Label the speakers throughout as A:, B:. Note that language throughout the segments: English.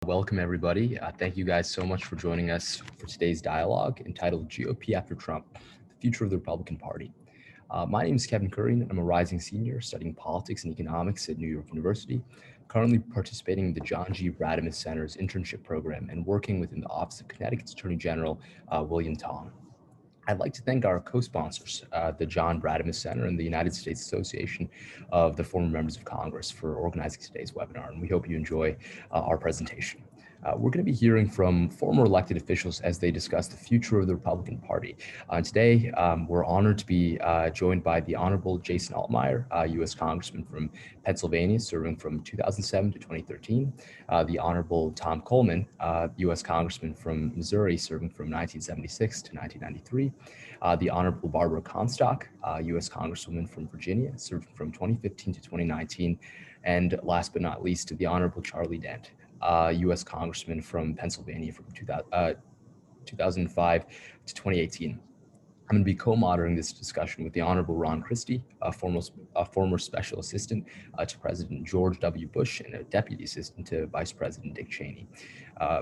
A: Welcome, everybody. Thank you guys so much for joining us for today's dialogue entitled GOP After Trump, the Future of the Republican Party. My name is Kevin Curry, and I'm a rising senior studying politics and economics at New York University, currently participating in the John G. Brademas Center's internship program and working within the Office of Connecticut's Attorney General, William Tong. I'd like to thank our co-sponsors, the John Brademas Center and the United States Association of the Former Members of Congress, for organizing today's webinar, and we hope you enjoy our presentation. We're going to be hearing from former elected officials as they discuss the future of the Republican Party. Today, we're honored to be joined by the Honorable Jason Altmaier, U.S. Congressman from Pennsylvania, serving from 2007 to 2013. The Honorable Tom Coleman, U.S. Congressman from Missouri, serving from 1976 to 1993. The Honorable Barbara Comstock, U.S. Congresswoman from Virginia, served from 2015 to 2019. And last but not least, the Honorable Charlie Dent, U.S. Congressman from Pennsylvania from 2005 to 2018. I'm going to be co-moderating this discussion with the Honorable Ron Christie, a former special assistant to President George W. Bush and a deputy assistant to Vice President Dick Cheney.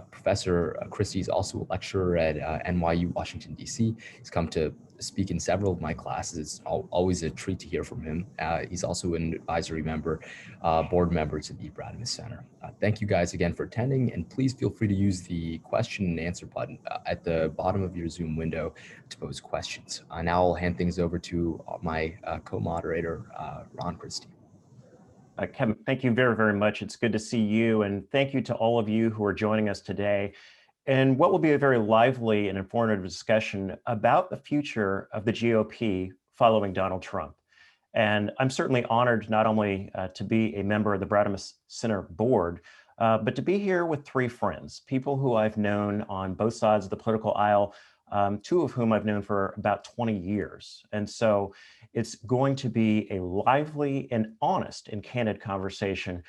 A: Professor Christie is also a lecturer at NYU, Washington, D.C. He's come to speak in several of my classes. It's always a treat to hear from him. He's also an advisory member, board member to the Brademas Center. Thank you guys again for attending, and please feel free to use the question and answer button at the bottom of your Zoom window to pose questions. Now I'll hand things over to my co-moderator, Ron Christie.
B: Kevin, thank you very, very much. It's good to see you, and thank you to all of you who are joining us today. And what will be a very lively and informative discussion about the future of the GOP following Donald Trump. And I'm certainly honored not only to be a member of the Brademas Center board, but to be here with three friends, people who I've known on both sides of the political aisle, two of whom I've known for about 20 years. And so it's going to be a lively and honest and candid conversation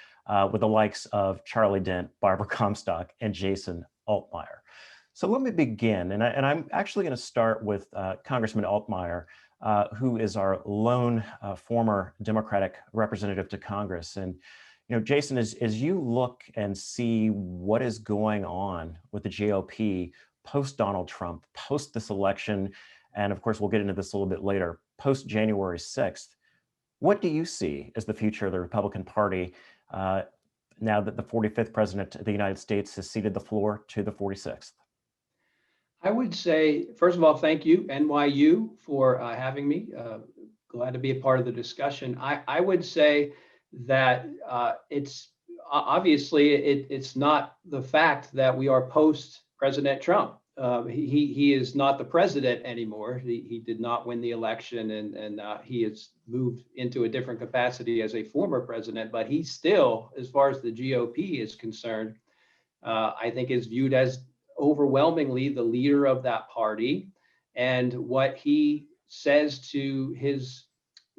B: with the likes of Charlie Dent, Barbara Comstock, and Jason Altmaier. So let me begin, and I'm actually going to start with Congressman Altmaier, who is our lone former Democratic representative to Congress. And you know, Jason, as you look and see what is going on with the GOP post Donald Trump, post this election, and of course we'll get into this a little bit later, post January 6th, what do you see as the future of the Republican Party now that the 45th president of the United States has ceded the floor to the 46th?
C: I would say, first of all, thank you, NYU, for having me. Glad to be a part of the discussion. I would say that it's obviously it's not the fact that we are post President Trump. He is not the president anymore. He did not win the election, and he has moved into a different capacity as a former president. But he still, as far as the GOP is concerned, I think is viewed as overwhelmingly the leader of that party. And what he says to his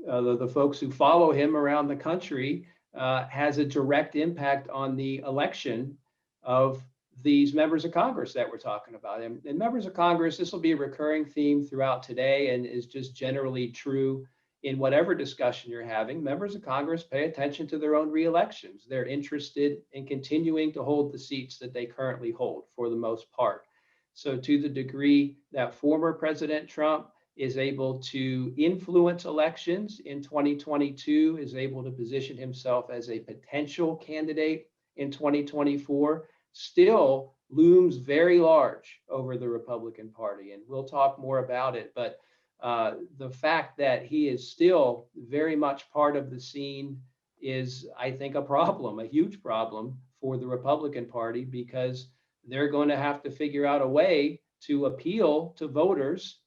C: the folks who follow him around the country has a direct impact on the election of these members of Congress that we're talking about. And members of Congress, this will be a recurring theme throughout today and is just generally true in whatever discussion you're having. Members of Congress pay attention to their own reelections. They're interested in continuing to hold the seats that they currently hold for the most part. So to the degree that former President Trump is able to influence elections in 2022, is able to position himself as a potential candidate in 2024, still looms very large over the Republican Party. And we'll talk more about it. But the fact that he is still very much part of the scene is, I think, a problem, a huge problem for the Republican Party, because they're going to have to figure out a way to appeal to voters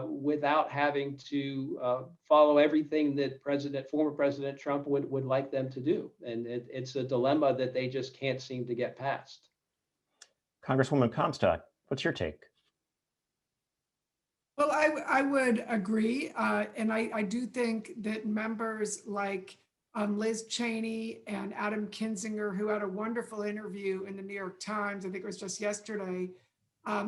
C: without having to follow everything that former President Trump would like them to do. And it's a dilemma that they just can't seem to get past.
B: Congresswoman Comstock, what's your take?
D: Well, I would agree. And I do think that members like Liz Cheney and Adam Kinzinger, who had a wonderful interview in the New York Times, I think it was just yesterday,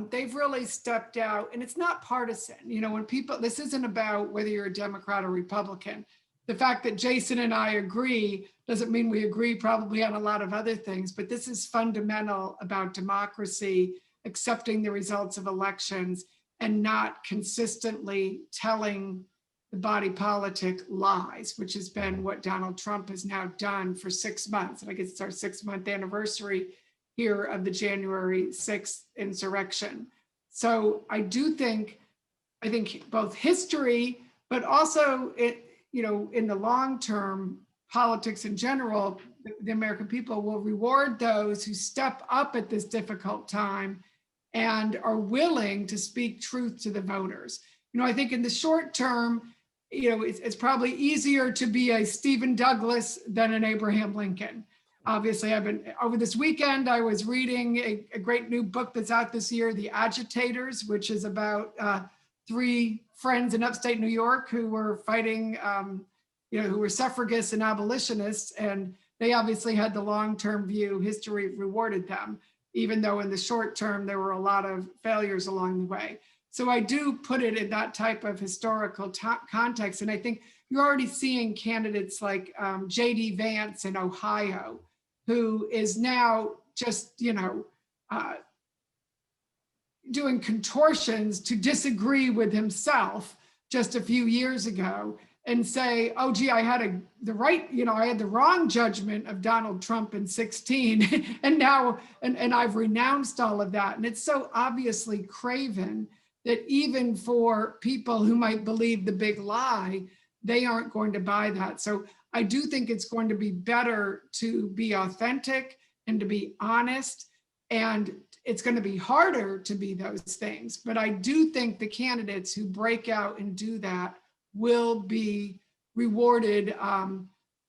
D: they've really stepped out, and it's not partisan. You know, when people, this isn't about whether you're a Democrat or Republican. the fact that Jason and I agree doesn't mean we agree probably on a lot of other things, but this is fundamental about democracy, accepting the results of elections and not consistently telling the body politic lies, which has been what Donald Trump has now done for 6 months. And I guess it's our 6-month anniversary here of the January 6th insurrection. So I think both history, but also in the long term, politics in general, the American people will reward those who step up at this difficult time and are willing to speak truth to the voters. I think in the short term, it's probably easier to be a Stephen Douglas than an Abraham Lincoln. Obviously, over this weekend, I was reading a great new book that's out this year, The Agitators, which is about 3 friends in upstate New York who were fighting, who were suffragists and abolitionists, and they obviously had the long-term view. History rewarded them, even though in the short term, there were a lot of failures along the way. So I do put it in that type of historical context. And I think you're already seeing candidates like J.D. Vance in Ohio, who is now just, doing contortions to disagree with himself just a few years ago and say, oh, gee, I had the wrong judgment of Donald Trump in 2016. And now, and I've renounced all of that. And it's so obviously craven that even for people who might believe the big lie, they aren't going to buy that. So I do think it's going to be better to be authentic and to be honest. And it's going to be harder to be those things. But I do think the candidates who break out and do that will be rewarded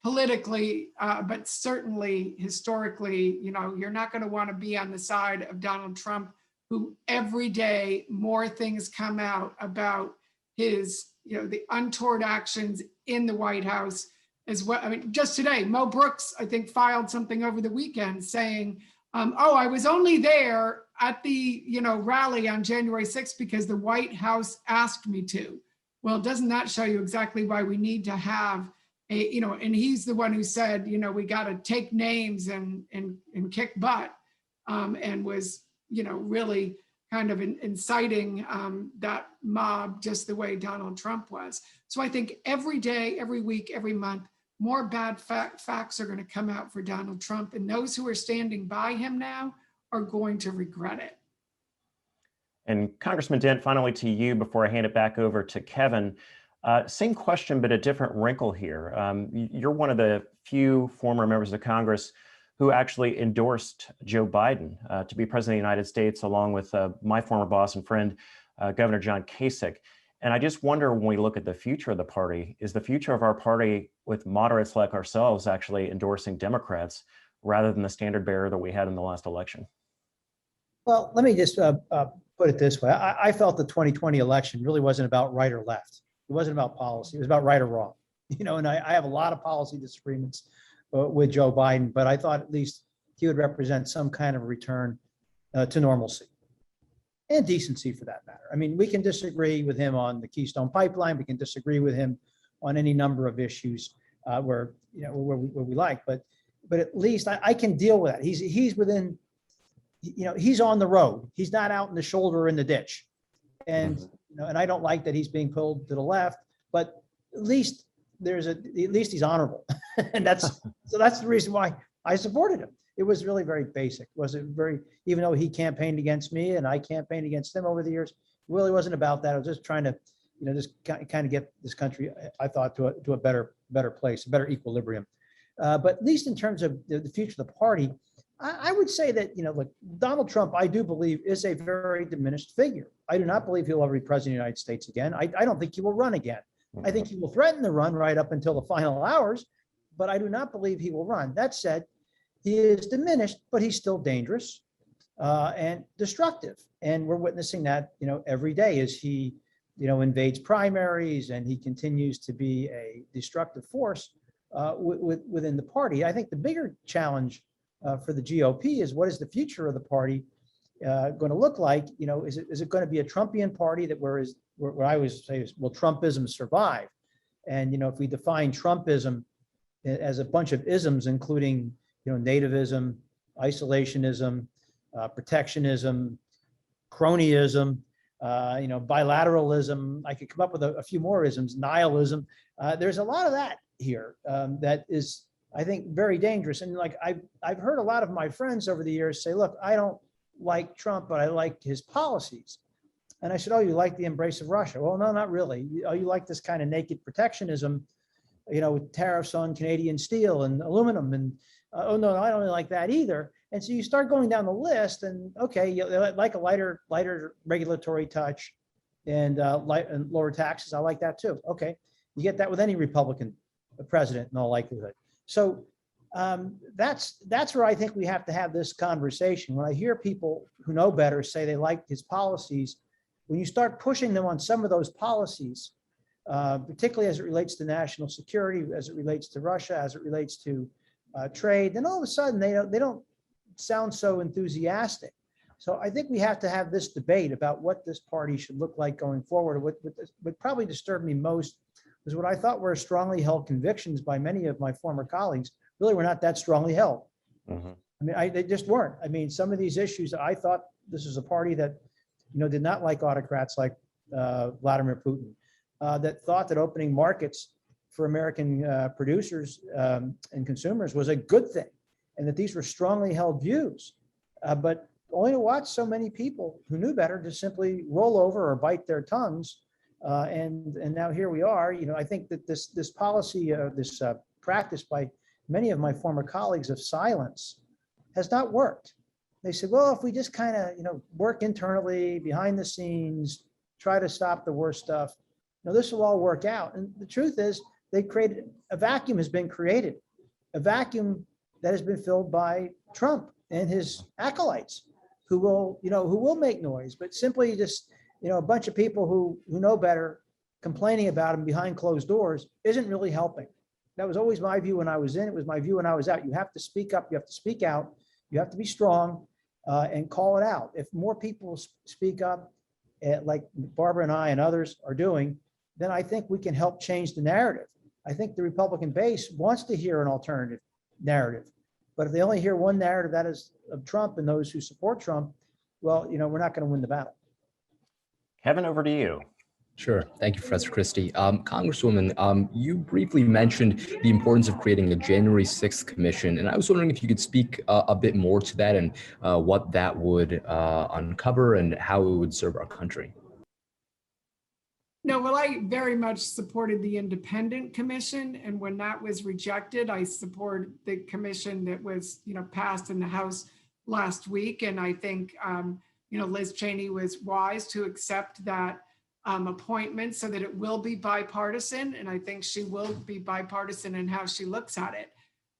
D: politically, but certainly historically. You're not going to want to be on the side of Donald Trump, who every day more things come out about his, the untoward actions in the White House as well. I mean, just today, Mo Brooks, I think, filed something over the weekend saying, I was only there at the, rally on January 6th because the White House asked me to. Well, doesn't that show you exactly why we need to have and he's the one who said, we got to take names and kick butt, and was, really kind of inciting that mob just the way Donald Trump was. So I think every day, every week, every month, more bad facts are going to come out for Donald Trump, and those who are standing by him now are going to regret it.
B: And Congressman Dent, finally to you before I hand it back over to Kevin. Same question, but a different wrinkle here. You're one of the few former members of Congress who actually endorsed Joe Biden to be president of the United States, along with my former boss and friend, Governor John Kasich. And I just wonder, when we look at the future of the party, is the future of our party with moderates like ourselves actually endorsing Democrats rather than the standard bearer that we had in the last election?
E: Well, let me just put it this way. I felt the 2020 election really wasn't about right or left. It wasn't about policy. It was about right or wrong. And I have a lot of policy disagreements with Joe Biden, but I thought at least he would represent some kind of return to normalcy and decency, for that matter. I mean, we can disagree with him on the Keystone Pipeline. We can disagree with him on any number of issues where we like, but at least I can deal with that. He's within, he's on the road. He's not out in the shoulder or in the ditch. And, and I don't like that he's being pulled to the left, but at least he's honorable. And that's the reason why I supported him. It was really very basic. Even though he campaigned against me and I campaigned against him over the years, it really wasn't about that. I was just trying to, just kind of get this country, I thought, to a better place, a better equilibrium. But at least in terms of the future of the party, I would say that, look, Donald Trump, I do believe, is a very diminished figure. I do not believe he'll ever be president of the United States again. I don't think he will run again. I think he will threaten to run right up until the final hours, but I do not believe he will run. That said, he is diminished, but he's still dangerous and destructive. And we're witnessing that, every day as he, invades primaries and he continues to be a destructive force within the party. I think the bigger challenge for the GOP is, what is the future of the party going to look like? Is it going to be a Trumpian party that where I always say is, will Trumpism survive? And, if we define Trumpism as a bunch of isms, including, nativism, isolationism, protectionism, cronyism, bilateralism. I could come up with a few more isms, nihilism. There's a lot of that here that is, I think, very dangerous. And like I've heard a lot of my friends over the years say, look, I don't like Trump, but I like his policies. And I said, oh, you like the embrace of Russia? Well, no, not really. Oh, you like this kind of naked protectionism, with tariffs on Canadian steel and aluminum. And oh, no, I don't like that either. And so you start going down the list and, okay, you like a lighter regulatory touch and lower taxes. I like that too. Okay. You get that with any Republican president in all likelihood. So that's where I think we have to have this conversation. When I hear people who know better say they like his policies, when you start pushing them on some of those policies, particularly as it relates to national security, as it relates to Russia, as it relates to trade, then all of a sudden they don't sound so enthusiastic. So I think we have to have this debate about what this party should look like going forward. What probably disturbed me most was what I thought were strongly held convictions by many of my former colleagues really were not that strongly held.
B: Mm-hmm.
E: I mean, they just weren't. I mean, some of these issues, I thought this was a party that, did not like autocrats like Vladimir Putin, that thought that opening markets for American producers and consumers was a good thing, and that these were strongly held views. But only to watch so many people who knew better just simply roll over or bite their tongues. And now here we are. I think that this policy, this practice by many of my former colleagues of silence has not worked. They said, well, if we just kind of, work internally behind the scenes, try to stop the worst stuff, this will all work out. And the truth is, a vacuum has been created, a vacuum that has been filled by Trump and his acolytes, who will make noise, but simply just, a bunch of people who know better complaining about him behind closed doors isn't really helping. That was always my view when I was in. It was my view when I was out. You have to speak up. You have to speak out. You have to be strong and call it out. If more people speak up, like Barbara and I and others are doing, then I think we can help change the narrative. I think the Republican base wants to hear an alternative narrative. But if they only hear one narrative, that is of Trump and those who support Trump, well, we're not going to win the battle.
B: Kevin, over to you.
A: Sure. Thank you, Professor Christie. Congresswoman, you briefly mentioned the importance of creating a January 6th commission, and I was wondering if you could speak a bit more to that and what that would uncover and how it would serve our country.
D: No, well, I very much supported the independent commission, and when that was rejected, I support the commission that was, passed in the House last week. And I think, Liz Cheney was wise to accept that appointment so that it will be bipartisan. And I think she will be bipartisan in how she looks at it.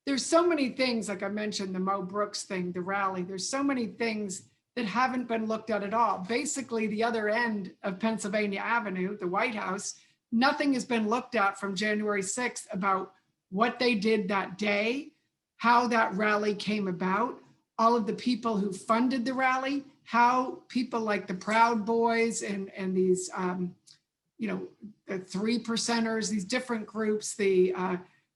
D: There's so many things, like I mentioned, the Mo Brooks thing, the rally, there's so many things that haven't been looked at all. Basically, the other end of Pennsylvania Avenue, the White House, nothing has been looked at from January 6th about what they did that day, how that rally came about, all of the people who funded the rally, how people like the Proud Boys and these, the 3%ers, these different groups, the,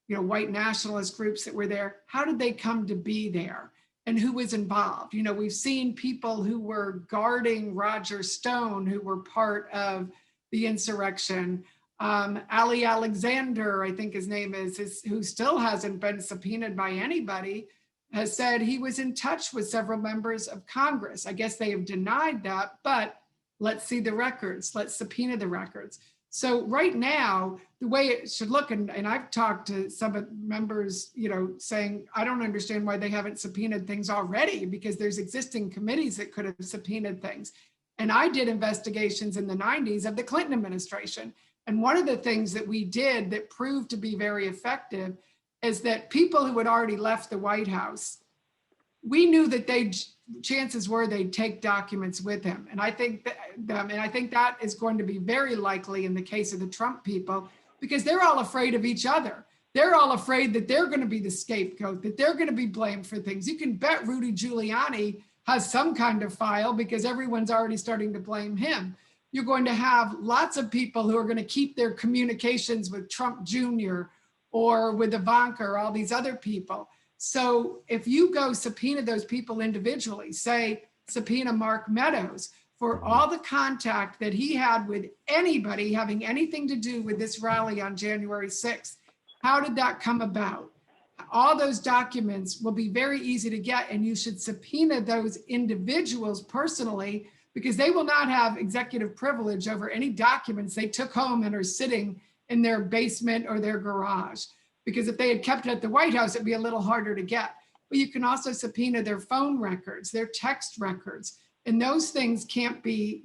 D: white nationalist groups that were there, how did they come to be there? And who was involved? We've seen people who were guarding Roger Stone, who were part of the insurrection. Ali Alexander, I think his name is, who still hasn't been subpoenaed by anybody, has said he was in touch with several members of Congress. I guess they have denied that, but let's see the records. Let's subpoena the records. So right now, the way it should look, and I've talked to some of members, saying, I don't understand why they haven't subpoenaed things already, because there's existing committees that could have subpoenaed things. And I did investigations in the 90s of the Clinton administration. And one of the things that we did that proved to be very effective is that people who had already left the White House, we knew that chances were they'd take documents with him. And I think that is going to be very likely in the case of the Trump people, because they're all afraid of each other. They're all afraid that they're going to be the scapegoat, that they're going to be blamed for things. You can bet Rudy Giuliani has some kind of file because everyone's already starting to blame him. you're going to have lots of people who are going to keep their communications with Trump Jr. or with Ivanka or all these other people. So if you go subpoena those people individually, say subpoena Mark Meadows for all the contact that he had with anybody having anything to do with this rally on January 6th, how did that come about? All those documents will be very easy to get, and you should subpoena those individuals personally, because they will not have executive privilege over any documents they took home and are sitting in their basement or their garage. Because if they had kept it at the White House, it'd be a little harder to get. But you can also subpoena their phone records, their text records, and those things can't be,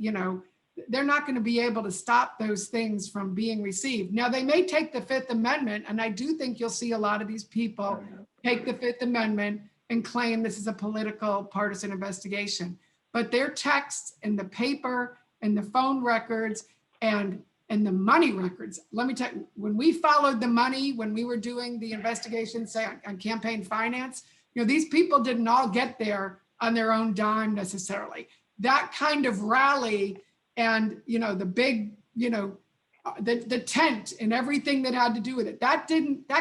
D: they're not going to be able to stop those things from being received. Now, they may take the Fifth Amendment, and I do think you'll see a lot of these people take the Fifth Amendment and claim this is a political partisan investigation. But their texts and the paper and the phone records and the money records, let me tell you, when we followed the money, when we were doing the investigation, say on campaign finance, these people didn't all get there on their own dime necessarily. That kind of rally and, the big, the tent and everything that had to do with it, that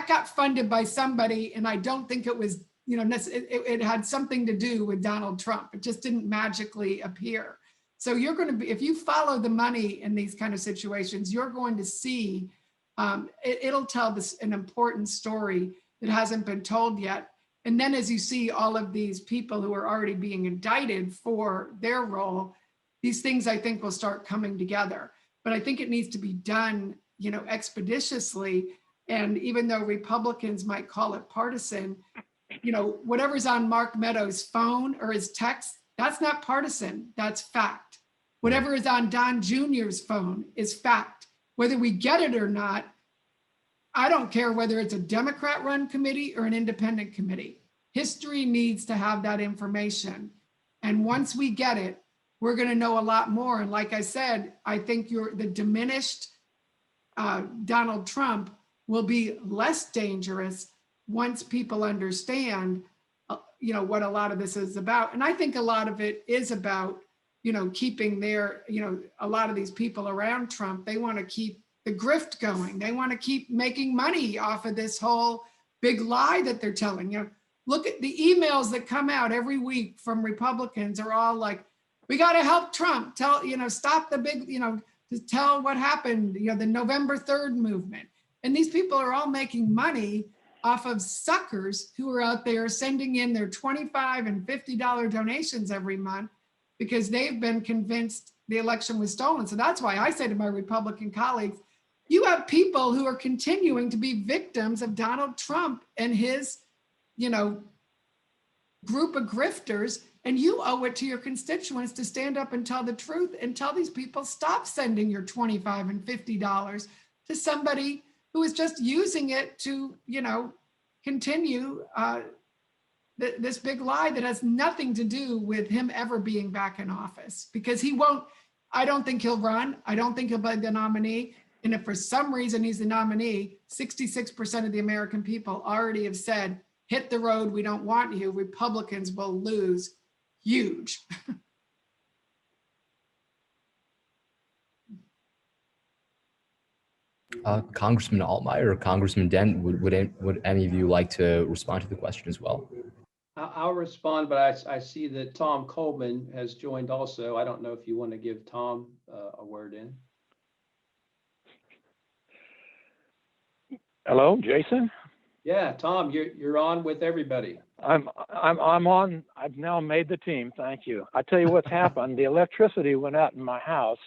D: got funded by somebody. And I don't think it was, it had something to do with Donald Trump. It just didn't magically appear. So you're going to be, if you follow the money in these kind of situations, you're going to see, it'll tell an important story that hasn't been told yet. And then as you see all of these people who are already being indicted for their role, these things I think will start coming together. But I think it needs to be done, expeditiously. And even though Republicans might call it partisan, whatever's on Mark Meadows' phone or his text, that's not partisan, that's fact. Whatever is on Don Jr.'s phone is fact. Whether we get it or not, I don't care whether it's a Democrat-run committee or an independent committee. History needs to have that information. And once we get it, we're going to know a lot more. And like I said, I think the diminished Donald Trump will be less dangerous once people understand, what a lot of this is about. And I think a lot of it is about, keeping their, a lot of these people around Trump, they want to keep the grift going. They want to keep making money off of this whole big lie that they're telling. Look at the emails that come out every week from Republicans are all like, we got to help Trump, stop the big, to tell what happened, the November 3rd movement. And these people are all making money off of suckers who are out there sending in their $25 and $50 donations every month because they've been convinced the election was stolen. So that's why I say to my Republican colleagues, you have people who are continuing to be victims of Donald Trump and his, group of grifters, and you owe it to your constituents to stand up and tell the truth and tell these people, stop sending your $25 and $50 to somebody who is just using it to, continue this big lie that has nothing to do with him ever being back in office, because he won't, I don't think he'll run. I don't think he'll be the nominee. And if for some reason he's the nominee, 66% of the American people already have said, hit the road, we don't want you. Republicans will lose huge.
A: Congressman Altmaier or Congressman Dent, would any of you like to respond to the question as well?
C: I'll respond, but I see that Tom Coleman has joined also. I don't know if you want to give Tom a word in.
F: Hello, Jason.
C: Yeah, Tom, you're on with everybody.
F: I'm on. I've now made the team. Thank you. I tell you what's happened. The electricity went out in my house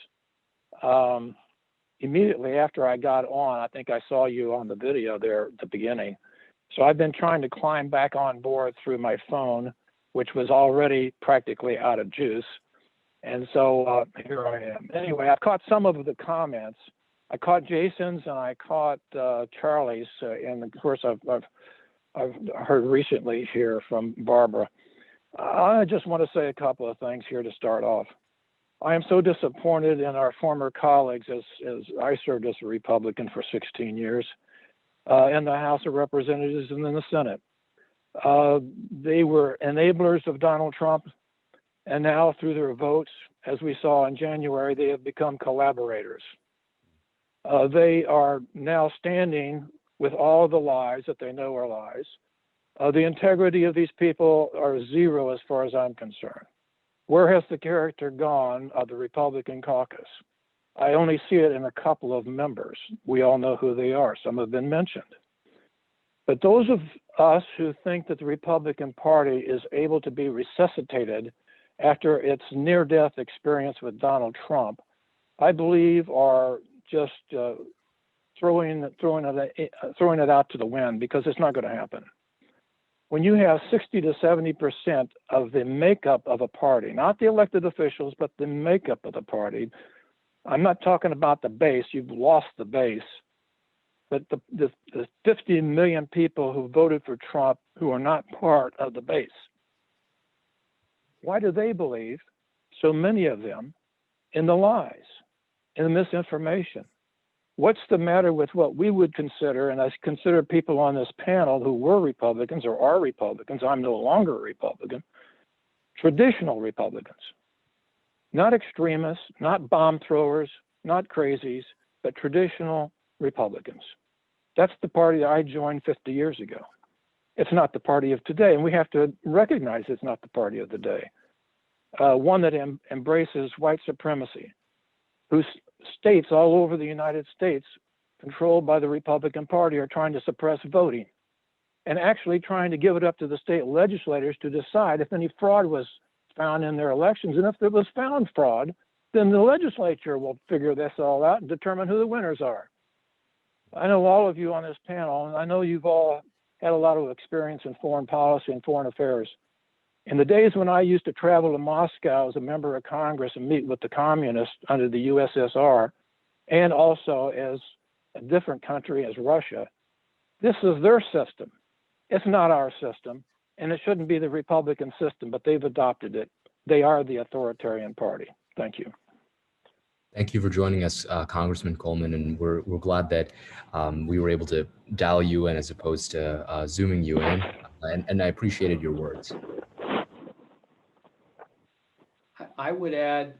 F: immediately after I got on. I think I saw you on the video there at the beginning. So I've been trying to climb back on board through my phone, which was already practically out of juice. And so here I am. Anyway, I caught some of the comments. I caught Jason's and I caught Charlie's, and of course I've heard recently here from Barbara. I just want to say a couple of things here to start off. I am so disappointed in our former colleagues, as I served as a Republican for 16 years in the House of Representatives and in the Senate. They were enablers of Donald Trump, and now through their votes as we saw in January, they have become collaborators. They are now standing with all the lies that they know are lies. The integrity of these people are zero as far as I'm concerned. Where has the character gone of the Republican caucus? I only see it in a couple of members. We all know who they are. Some have been mentioned. But those of us who think that the Republican Party is able to be resuscitated after its near-death experience with Donald Trump, I believe are just throwing it out to the wind, because it's not going to happen. When you have 60 to 70% of the makeup of a party, not the elected officials, but the makeup of the party, I'm not talking about the base, you've lost the base, but the 50 million people who voted for Trump who are not part of the base. Why do they believe, so many of them, in the lies, in the misinformation? What's the matter with what we would consider, and I consider people on this panel who were Republicans or are Republicans, I'm no longer a Republican, traditional Republicans, not extremists, not bomb throwers, not crazies, but traditional Republicans. That's the party that I joined 50 years ago. It's not the party of today, and we have to recognize it's not the party of the day. One that embraces white supremacy, whose states all over the United States controlled by the Republican Party are trying to suppress voting and actually trying to give it up to the state legislators to decide if any fraud was found in their elections. And if there was found fraud, then the legislature will figure this all out and determine who the winners are. I know all of you on this panel, and I know you've all had a lot of experience in foreign policy and foreign affairs. In the days when I used to travel to Moscow as a member of Congress and meet with the communists under the USSR, and also as a different country as Russia, this is their system. It's not our system, and it shouldn't be the Republican system, but they've adopted it. They are the authoritarian party. Thank you.
A: Thank you for joining us, Congressman Coleman, and we're glad that we were able to dial you in as opposed to Zooming you in, and I appreciated your words.
C: I would add,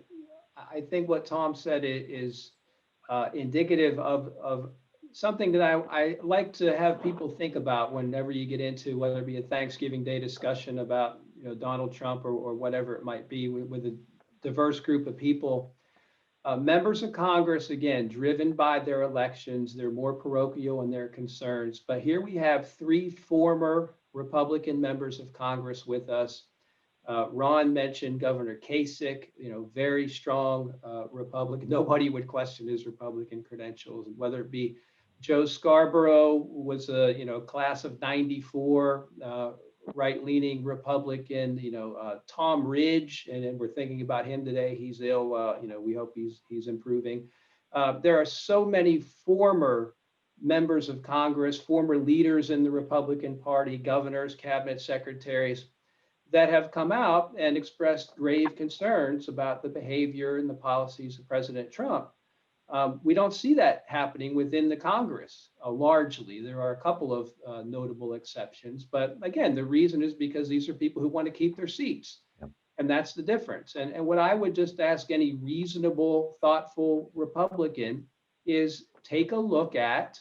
C: I think what Tom said is indicative of something that I like to have people think about whenever you get into, whether it be a Thanksgiving Day discussion about Donald Trump or whatever it might be with a diverse group of people. Members of Congress, again, driven by their elections, they're more parochial in their concerns. But here we have 3 former Republican members of Congress with us. Ron mentioned Governor Kasich, very strong Republican. Nobody would question his Republican credentials, whether it be Joe Scarborough was a class of '94 right-leaning Republican. Tom Ridge, and we're thinking about him today. He's ill. We hope he's improving. There are so many former members of Congress, former leaders in the Republican Party, governors, cabinet secretaries, that have come out and expressed grave concerns about the behavior and the policies of President Trump. We don't see that happening within the Congress largely. There are a couple of notable exceptions, but again, the reason is because these are people who want to keep their seats. Yep. And that's the difference. And what I would just ask any reasonable, thoughtful Republican is take a look at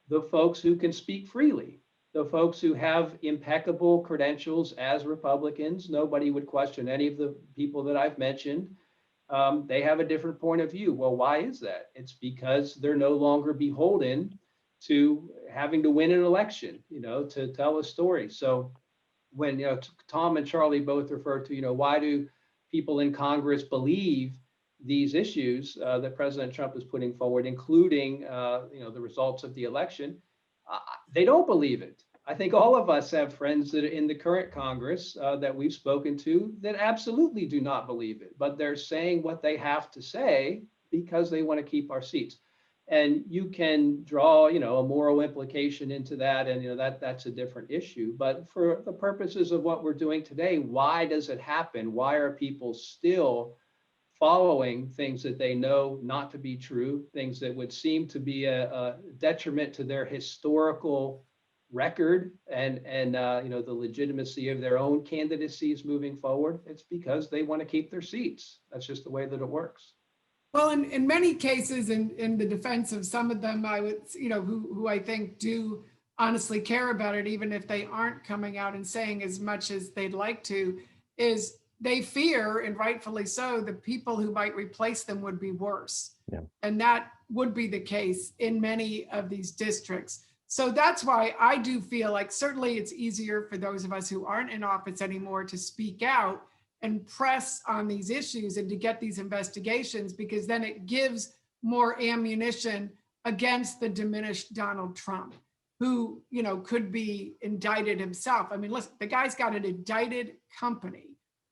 C: the folks who can speak freely. The folks who have impeccable credentials as Republicans. Nobody would question any of the people that I've mentioned. They have a different point of view. Well, why is that? It's because they're no longer beholden to having to win an election, to tell a story. So when Tom and Charlie both refer to, why do people in Congress believe these issues that President Trump is putting forward, including the results of the election? They don't believe it. I think all of us have friends that are in the current Congress that we've spoken to that absolutely do not believe it, but they're saying what they have to say because they want to keep our seats. And you can draw, a moral implication into that, and that's a different issue. But for the purposes of what we're doing today, why does it happen? Why are people still following things that they know not to be true, things that would seem to be a detriment to their historical record and the legitimacy of their own candidacies moving forward, it's because they want to keep their seats. That's just the way that it works.
D: Well, in many cases, in the defense of some of them, I would, who I think do honestly care about it, even if they aren't coming out and saying as much as they'd like to, is they fear, and rightfully so, the people who might replace them would be worse.
B: Yeah.
D: And that would be the case in many of these districts. So that's why I do feel like certainly it's easier for those of us who aren't in office anymore to speak out and press on these issues and to get these investigations, because then it gives more ammunition against the diminished Donald Trump, who, could be indicted himself. I mean, listen, the guy's got an indicted company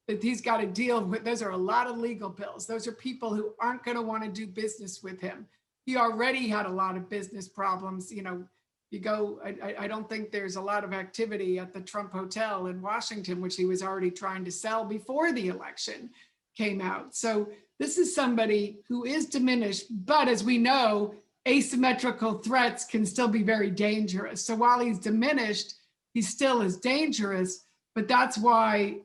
D: that he's got to deal with. Those are a lot of legal bills. Those are people who aren't going to want to do business with him. He already had a lot of business problems. You go, I don't think there's a lot of activity at the Trump Hotel in Washington, which he was already trying to sell before the election came out. So this is somebody who is diminished, but as we know, asymmetrical threats can still be very dangerous. So while he's diminished, he still is dangerous, but that's why,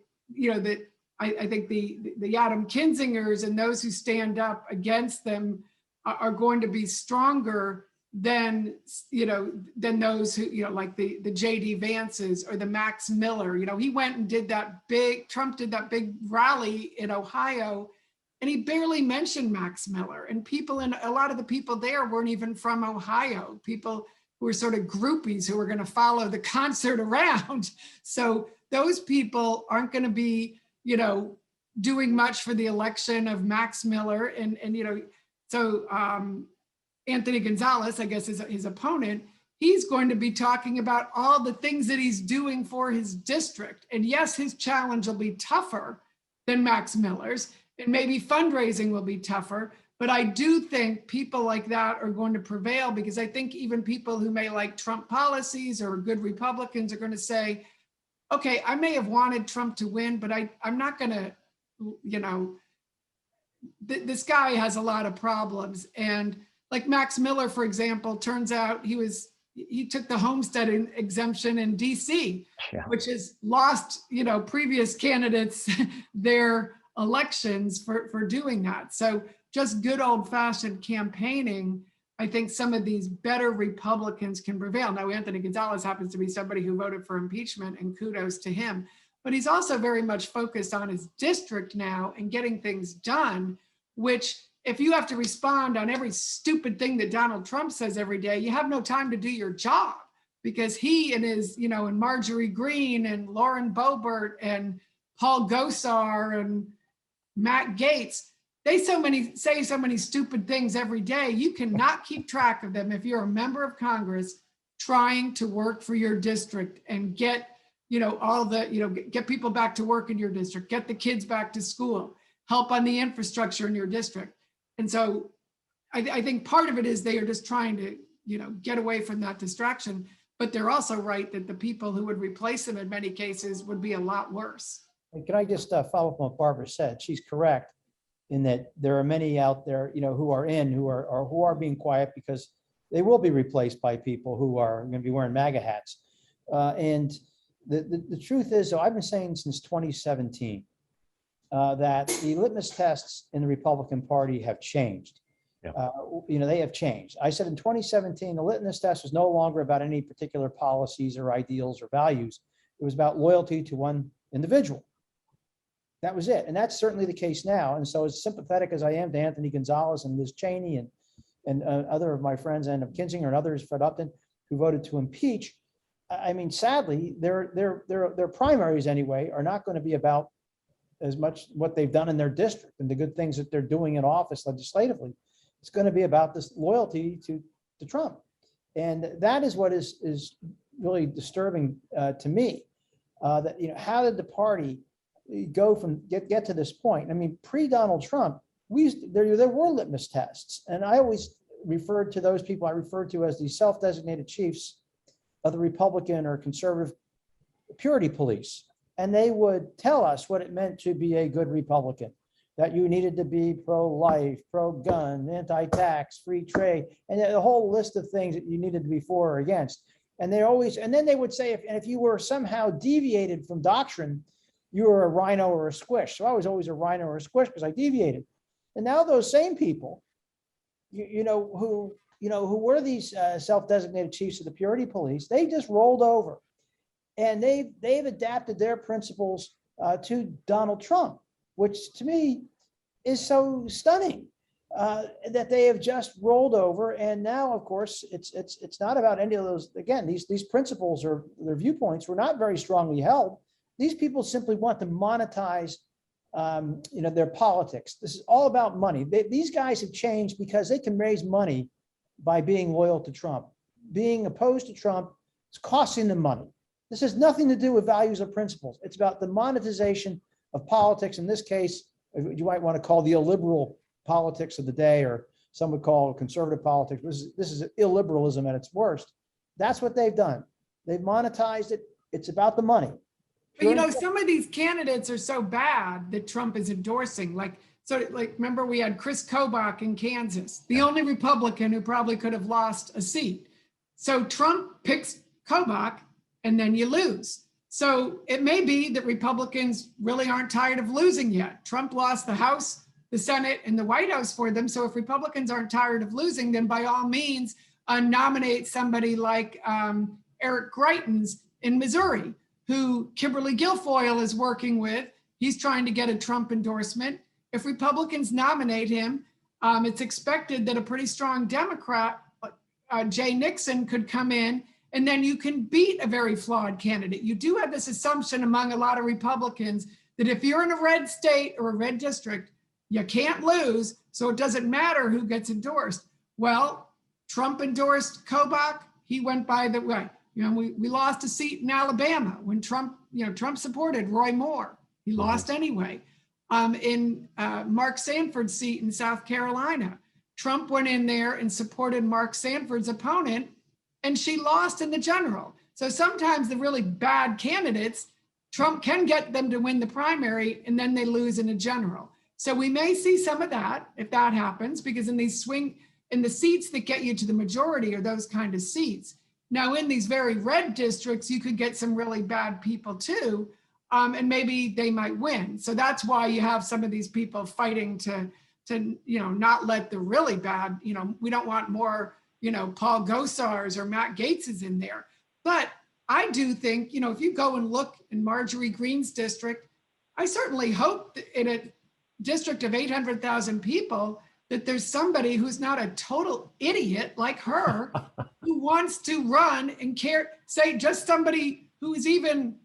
D: I think the Adam Kinzingers and those who stand up against them are going to be stronger than those who, like the JD Vances or the Max Miller. He went and Trump did that big rally in Ohio, and he barely mentioned Max Miller. And a lot of the people there weren't even from Ohio, people who were sort of groupies who were going to follow the concert around. So those people aren't going to be, doing much for the election of Max Miller. And Anthony Gonzalez, I guess, is his opponent. He's going to be talking about all the things that he's doing for his district. And yes, his challenge will be tougher than Max Miller's, and maybe fundraising will be tougher. But I do think people like that are going to prevail, because I think even people who may like Trump policies or good Republicans are going to say, okay, I may have wanted Trump to win, but I'm not going to, this guy has a lot of problems. And like Max Miller, for example, turns out he took the homestead exemption in DC, which has lost, previous candidates their elections for doing that. So just good old fashioned campaigning, I think some of these better Republicans can prevail. Now, Anthony Gonzalez happens to be somebody who voted for impeachment, and kudos to him, but he's also very much focused on his district now and getting things done, which if you have to respond on every stupid thing that Donald Trump says every day, you have no time to do your job, because he and his, and Marjorie Greene and Lauren Boebert and Paul Gosar and Matt Gaetz, they say so many stupid things every day. You cannot keep track of them if you're a member of Congress trying to work for your district and get, get people back to work in your district, get the kids back to school, help on the infrastructure in your district. And so I think part of it is they are just trying to, get away from that distraction, but they're also right that the people who would replace them in many cases would be a lot worse.
E: And can I just follow up on what Barbara said? She's correct in that there are many out there, who are being quiet because they will be replaced by people who are going to be wearing MAGA hats. And the truth is, so I've been saying since 2017 that the litmus tests in the Republican Party have changed.
B: Yeah.
E: They have changed. I said in 2017, the litmus test was no longer about any particular policies or ideals or values. It was about loyalty to one individual. That was it. And that's certainly the case now. And so as sympathetic as I am to Anthony Gonzalez and Liz Cheney and other of my friends, and of Kinzinger and others, Fred Upton, who voted to impeach, I mean, sadly, their primaries anyway are not going to be about as much what they've done in their district and the good things that they're doing in office legislatively. It's going to be about this loyalty to Trump. And that is what is really disturbing to me, that, how did the party go from get to this point? I mean, pre-Donald Trump, there were litmus tests. And I always referred to those people I referred to as the self-designated chiefs of the Republican or conservative purity police. And they would tell us what it meant to be a good Republican, that you needed to be pro-life, pro-gun, anti-tax, free trade, and a whole list of things that you needed to be for or against. And then they would say, if you were somehow deviated from doctrine, you were a rhino or a squish. So I was always a rhino or a squish because I deviated. And now those same people, who were these self-designated chiefs of the purity police, they just rolled over, and they've adapted their principles to Donald Trump, which to me is so stunning. That they have just rolled over, and now, of course, it's not about any of those. Again, these principles or their viewpoints were not very strongly held. These people simply want to monetize, their politics. This is all about money. These guys have changed because they can raise money by being loyal to Trump. Being opposed to Trump is costing them money. This has nothing to do with values or principles. It's about the monetization of politics. In this case, you might want to call the illiberal politics of the day, or some would call conservative politics. This is illiberalism at its worst. That's what they've done. They've monetized it. It's about the money.
D: But some of these candidates are so bad that Trump is endorsing. Remember we had Chris Kobach in Kansas, the only Republican who probably could have lost a seat. So Trump picks Kobach, and then you lose. So it may be that Republicans really aren't tired of losing yet. Trump lost the House, the Senate, and the White House for them. So if Republicans aren't tired of losing, then by all means, nominate somebody like Eric Greitens in Missouri, who Kimberly Guilfoyle is working with. He's trying to get a Trump endorsement. If Republicans nominate him, it's expected that a pretty strong Democrat, Jay Nixon, could come in, and then you can beat a very flawed candidate. You do have this assumption among a lot of Republicans that if you're in a red state or a red district, you can't lose, so it doesn't matter who gets endorsed. Well, Trump endorsed Kobach. He went by the way. We lost a seat in Alabama when Trump supported Roy Moore. He lost anyway. In Mark Sanford's seat in South Carolina, Trump went in there and supported Mark Sanford's opponent, and she lost in the general. So sometimes the really bad candidates, Trump can get them to win the primary, and then they lose in a general. So we may see some of that if that happens, because in the seats that get you to the majority are those kind of seats. Now, in these very red districts, you could get some really bad people too, and maybe they might win. So that's why you have some of these people fighting to not let the really bad, we don't want more, Paul Gosars or Matt Gaetzes in there. But I do think, if you go and look in Marjorie Greene's district, I certainly hope that in a district of 800,000 people, that there's somebody who's not a total idiot like her who wants to run and say just somebody who is even,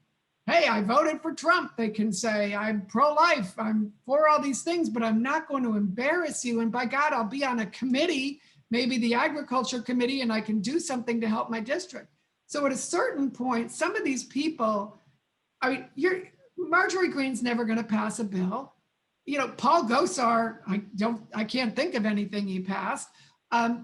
D: hey, I voted for Trump. They can say, I'm pro-life, I'm for all these things, but I'm not going to embarrass you. And by God, I'll be on a committee, maybe the agriculture committee, and I can do something to help my district. So at a certain point, some of these people, Marjorie Greene's never going to pass a bill. Paul Gosar, I can't think of anything he passed.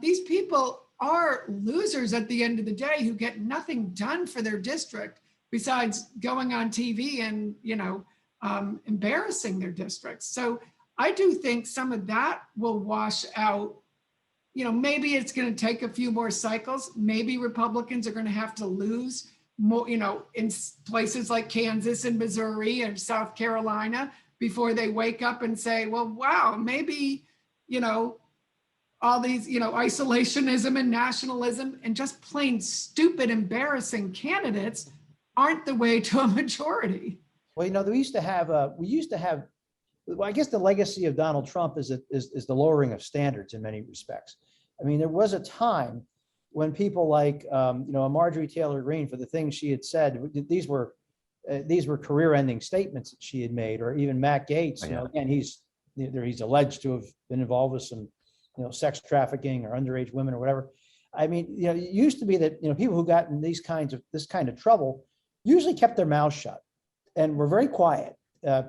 D: These people are losers at the end of the day who get nothing done for their district besides going on TV and, embarrassing their districts. So I do think some of that will wash out. Maybe it's going to take a few more cycles. Maybe Republicans are going to have to lose more, in places like Kansas and Missouri and South Carolina, before they wake up and say, well, wow, maybe, all these, isolationism and nationalism and just plain stupid, embarrassing candidates aren't the way to a majority.
E: Well, we used to have, I guess the legacy of Donald Trump is the lowering of standards in many respects. There was a time when people like, Marjorie Taylor Greene, for the things she had said, these were career-ending statements that she had made, or even Matt Gaetz. Again, he's alleged to have been involved with some, sex trafficking or underage women or whatever. It used to be that people who got in this kind of trouble usually kept their mouths shut and were very quiet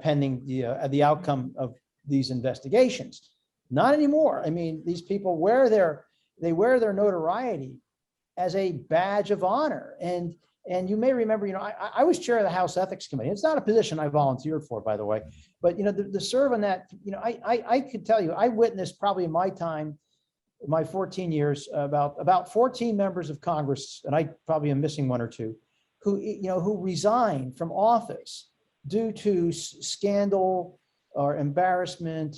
E: pending the outcome of these investigations. Not anymore. These people wear their notoriety as a badge of honor. And you may remember, I was chair of the House Ethics Committee. It's not a position I volunteered for, by the way, but to serve on that, I could tell you, I witnessed probably in my time my 14 years, about 14 members of Congress, and I probably am missing one or two, who resigned from office due to scandal or embarrassment,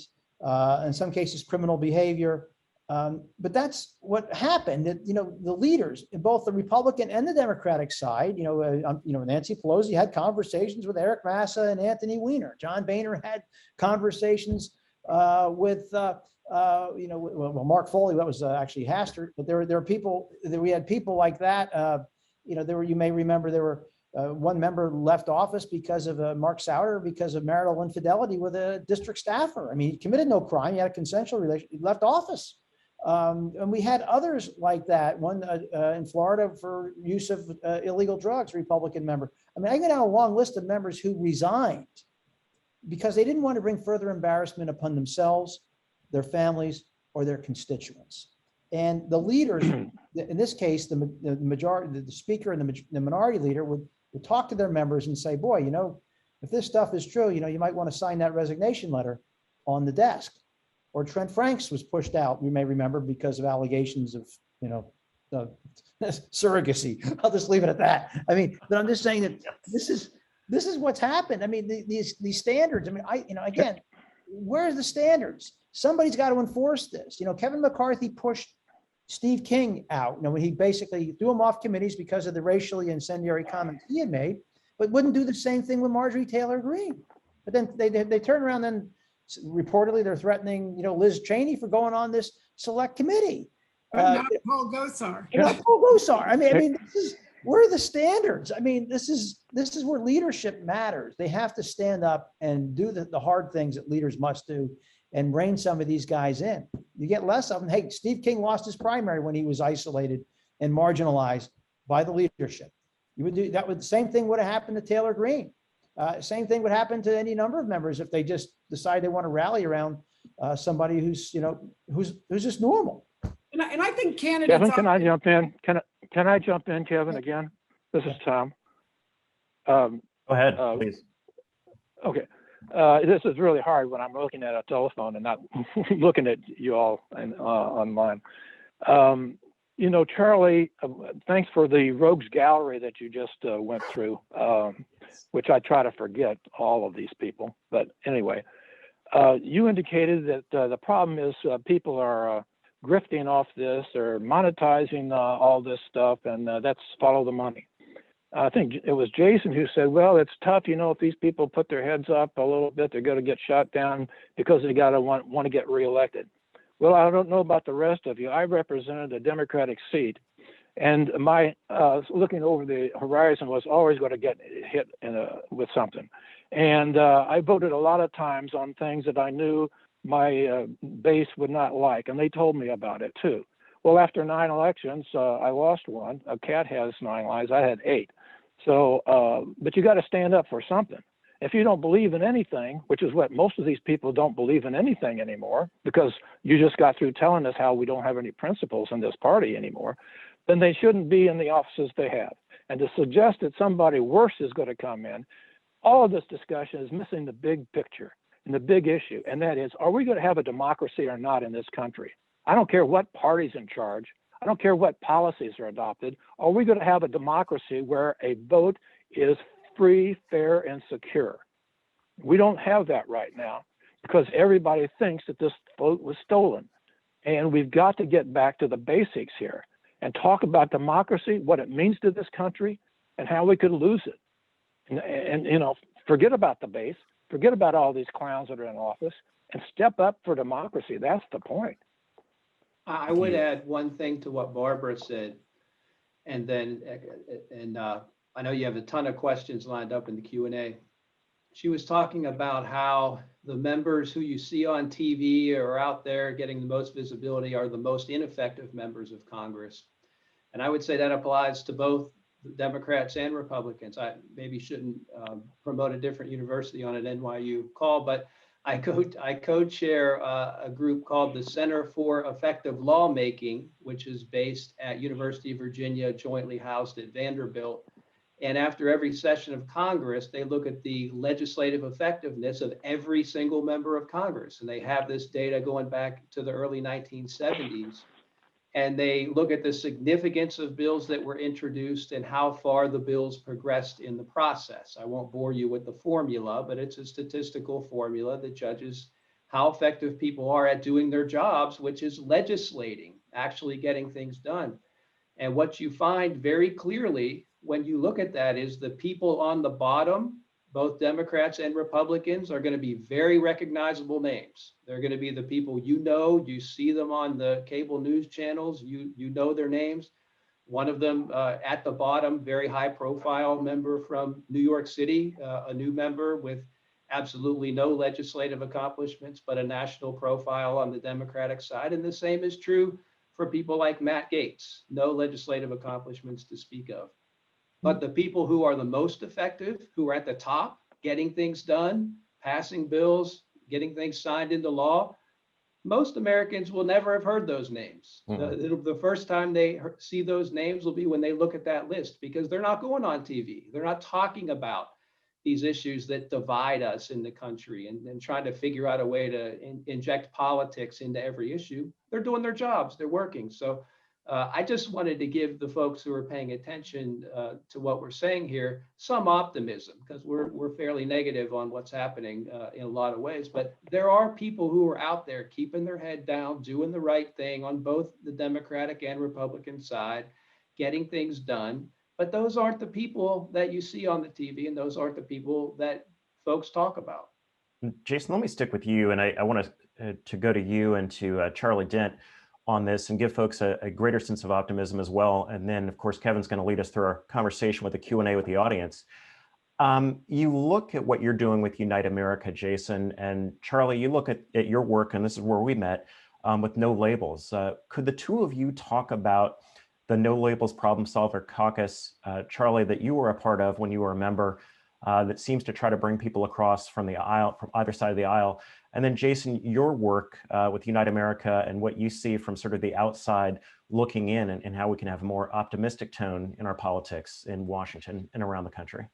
E: in some cases criminal behavior. But that's what happened. That the leaders in both the Republican and the Democratic side, Nancy Pelosi had conversations with Eric Massa and Anthony Weiner. John Boehner had conversations with Mark Foley. That was actually Hastert. But there are people that we had people like that. You may remember there were one member left office because of Mark Sauter because of marital infidelity with a district staffer. I mean, he committed no crime. He had a consensual relation. He left office. And we had others like that. One in Florida for use of illegal drugs, Republican member. I mean, I go down a long list of members who resigned because they didn't want to bring further embarrassment upon themselves, their families, or their constituents. And the leaders, in this case, the majority, the speaker and the minority leader would talk to their members and say, boy, if this stuff is true, you might want to sign that resignation letter on the desk. Or Trent Franks was pushed out, you may remember, because of allegations of, surrogacy. I'll just leave it at that. I mean, but I'm just saying that this is what's happened. I mean, these standards. I mean, again, where's the standards? Somebody's got to enforce this. Kevin McCarthy pushed Steve King out. When he basically threw him off committees because of the racially incendiary comments he had made, but wouldn't do the same thing with Marjorie Taylor Greene. But then they turn around and reportedly they're threatening, Liz Cheney for going on this select committee.
D: Not Paul Gosar.
E: Not Paul Gosar. I mean, where are the standards? I mean, this is where leadership matters. They have to stand up and do the hard things that leaders must do and rein some of these guys in. You get less of them. Hey, Steve King lost his primary when he was isolated and marginalized by the leadership. You would do that. The same thing would have happened to Taylor Greene. Same thing would happen to any number of members if they just decide they want to rally around somebody who's just normal.
D: And I think candidates.
F: Kevin, can I jump in? Can I jump in, Kevin, again? This is Tom.
B: Go ahead, please.
F: Okay. This is really hard when I'm looking at a telephone and not looking at you all online. Charlie, thanks for the rogues gallery that you just went through, which I try to forget all of these people. But anyway, you indicated that the problem is people are grifting off this or monetizing all this stuff, and that's follow the money. I think it was Jason who said, well, it's tough, if these people put their heads up a little bit, they're going to get shot down because they got to want to get reelected. Well, I don't know about the rest of you. I represented a Democratic seat, and my looking over the horizon was always going to get hit with something. And I voted a lot of times on things that I knew my base would not like, and they told me about it too. Well, after 9 elections, I lost one. A cat has 9 lives. I had 8. So, but you got to stand up for something. If you don't believe in anything, which is what most of these people don't believe in anything anymore, because you just got through telling us how we don't have any principles in this party anymore, then they shouldn't be in the offices they have. And to suggest that somebody worse is going to come in, all of this discussion is missing the big picture and the big issue. And that is, are we going to have a democracy or not in this country? I don't care what party's in charge. I don't care what policies are adopted. Are we going to have a democracy where a vote is free, fair, and secure? We don't have that right now because everybody thinks that this vote was stolen. And we've got to get back to the basics here and talk about democracy, what it means to this country, and how we could lose it. And forget about the base, forget about all these clowns that are in office, and step up for democracy. That's the point.
C: I would add one thing to what Barbara said, and I know you have a ton of questions lined up in the Q&A. She was talking about how the members who you see on TV or out there getting the most visibility are the most ineffective members of Congress. And I would say that applies to both Democrats and Republicans. I maybe shouldn't promote a different university on an NYU call, but I co-chair a group called the Center for Effective Lawmaking, which is based at University of Virginia, jointly housed at Vanderbilt. And after every session of Congress, they look at the legislative effectiveness of every single member of Congress. And they have this data going back to the early 1970s. and they look at the significance of bills that were introduced and how far the bills progressed in the process. I won't bore you with the formula, but it's a statistical formula that judges how effective people are at doing their jobs, which is legislating, actually getting things done. And what you find very clearly when you look at that is the people on the bottom, both Democrats and Republicans, are going to be very recognizable names. They're going to be the people you see them on the cable news channels, you know their names. One of them at the bottom, very high profile member from New York City, a new member with absolutely no legislative accomplishments, but a national profile on the Democratic side. And the same is true for people like Matt Gaetz, no legislative accomplishments to speak of. But the people who are the most effective, who are at the top, getting things done, passing bills, getting things signed into law, most Americans will never have heard those names. The first time they see those names will be when they look at that list, because they're not going on TV. They're not talking about these issues that divide us in the country and trying to figure out a way to inject politics into every issue. They're doing their jobs, they're working. So I just wanted to give the folks who are paying attention to what we're saying here some optimism, because we're fairly negative on what's happening in a lot of ways. But there are people who are out there keeping their head down, doing the right thing on both the Democratic and Republican side, getting things done. But those aren't the people that you see on the TV, and those aren't the people that folks talk about.
B: Jason, let me stick with you, and I want to go to you and to Charlie Dent on this and give folks a greater sense of optimism as well. And then, of course, Kevin's going to lead us through our conversation with the Q&A with the audience. You look at what you're doing with Unite America, Jason, and Charlie, you look at your work, and this is where we met, with No Labels. Could the two of you talk about the No Labels Problem Solver Caucus, Charlie, that you were a part of when you were a member, that seems to try to bring people across from the aisle, from either side of the aisle? And then Jason, your work with Unite America and what you see from sort of the outside looking in, and how we can have a more optimistic tone in our politics in Washington and around the country.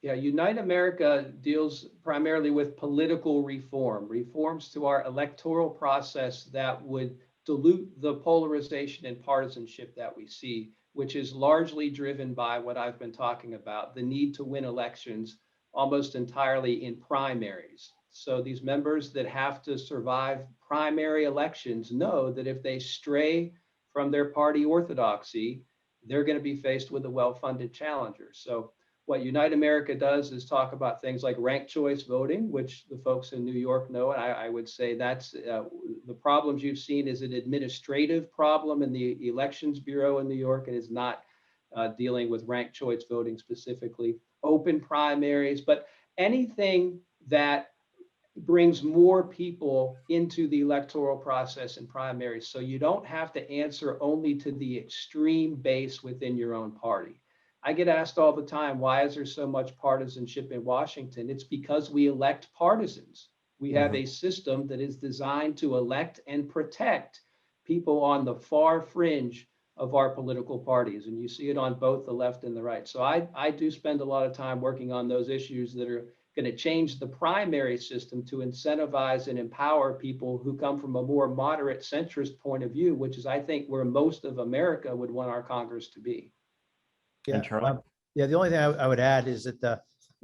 C: Yeah, Unite America deals primarily with political reforms to our electoral process that would dilute the polarization and partisanship that we see, which is largely driven by what I've been talking about, the need to win elections almost entirely in primaries. So these members that have to survive primary elections know that if they stray from their party orthodoxy, they're going to be faced with a well-funded challenger. So what Unite America does is talk about things like ranked choice voting, which the folks in New York know. And I would say that's the problems you've seen is an administrative problem in the Elections Bureau in New York. It is not dealing with ranked choice voting specifically, open primaries, but anything that brings more people into the electoral process and primaries. So you don't have to answer only to the extreme base within your own party. I get asked all the time, why is there so much partisanship in Washington? It's because we elect partisans. We have a system that is designed to elect and protect people on the far fringe of our political parties. And you see it on both the left and the right. So I do spend a lot of time working on those issues that are going to change the primary system to incentivize and empower people who come from a more moderate centrist point of view, which is, I think, where most of America would want our Congress to be.
E: Yeah, the only thing I would add is that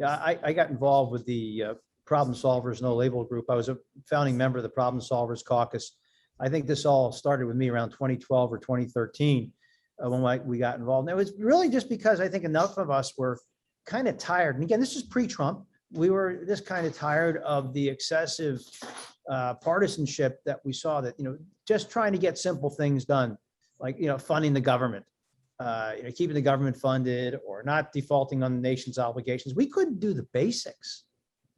E: I got involved with the Problem Solvers No Label group. I was a founding member of the Problem Solvers Caucus. I think this all started with me around 2012 or 2013 when we got involved. And it was really just because I think enough of us were kind of tired. And again, this is pre-Trump. We were just kind of tired of the excessive partisanship that we saw, that, just trying to get simple things done, like, funding the government, keeping the government funded, or not defaulting on the nation's obligations. We couldn't do the basics.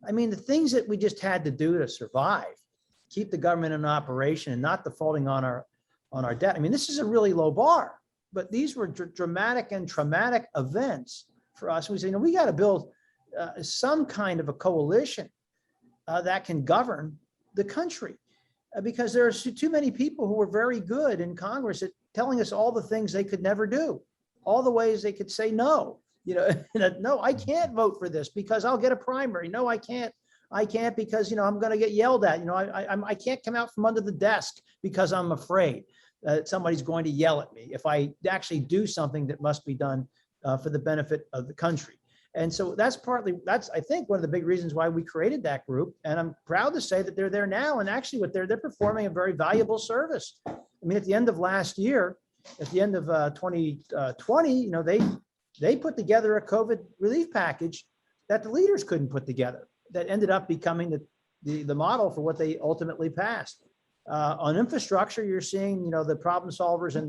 E: I mean, the things that we just had to do to survive, keep the government in operation and not defaulting on our debt. I mean, this is a really low bar, but these were dramatic and traumatic events for us. We said, we got to build some kind of a coalition that can govern the country, because there are too many people who were very good in Congress at telling us all the things they could never do, all the ways they could say no. No, I can't vote for this because I'll get a primary. No, I can't because I'm going to get yelled at. I can't come out from under the desk because I'm afraid. somebody's going to yell at me if I actually do something that must be done for the benefit of the country. And so that's I think one of the big reasons why we created that group. And I'm proud to say that they're there now. And actually they're performing a very valuable service. I mean, at the end of last year, at the end of 2020, they put together a COVID relief package that the leaders couldn't put together, that ended up becoming the model for what they ultimately passed. On infrastructure, you're seeing, the problem solvers and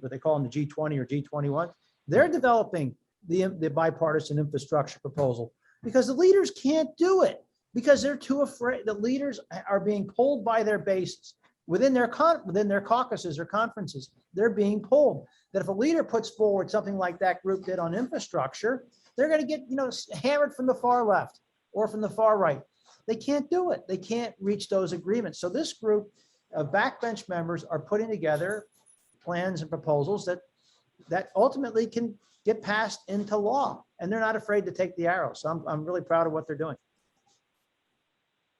E: what they call them the G20 or G21, they're developing the bipartisan infrastructure proposal because the leaders can't do it because they're too afraid. The leaders are being pulled by their bases within their caucuses or conferences. They're being pulled. That if a leader puts forward something like that group did on infrastructure, they're going to get hammered from the far left or from the far right. They can't do it. They can't reach those agreements. So this group of backbench members are putting together plans and proposals that ultimately can get passed into law, and they're not afraid to take the arrow. So I'm really proud of what they're doing.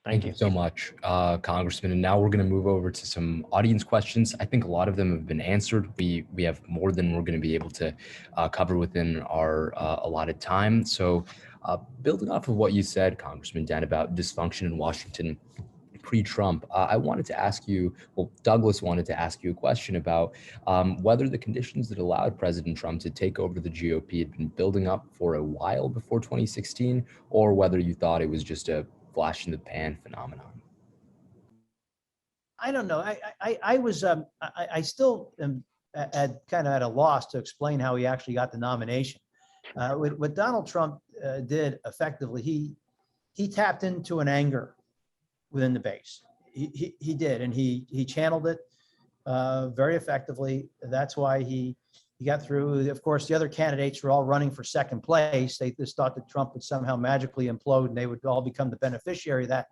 A: Thank you so much, Congressman. And now we're going to move over to some audience questions. I think a lot of them have been answered. We have more than we're going to be able to cover within our allotted time. So building off of what you said, Congressman Dan, about dysfunction in Washington pre-Trump, I wanted to ask you, Douglas wanted to ask you a question about whether the conditions that allowed President Trump to take over the GOP had been building up for a while before 2016, or whether you thought it was just a flash in the pan phenomenon.
E: I don't know. I still am kind of at a loss to explain how he actually got the nomination. What Donald Trump did effectively, he tapped into an anger within the base. He did, and he channeled it very effectively. That's why he got through. Of course, the other candidates were all running for second place. They just thought that Trump would somehow magically implode and they would all become the beneficiary of that.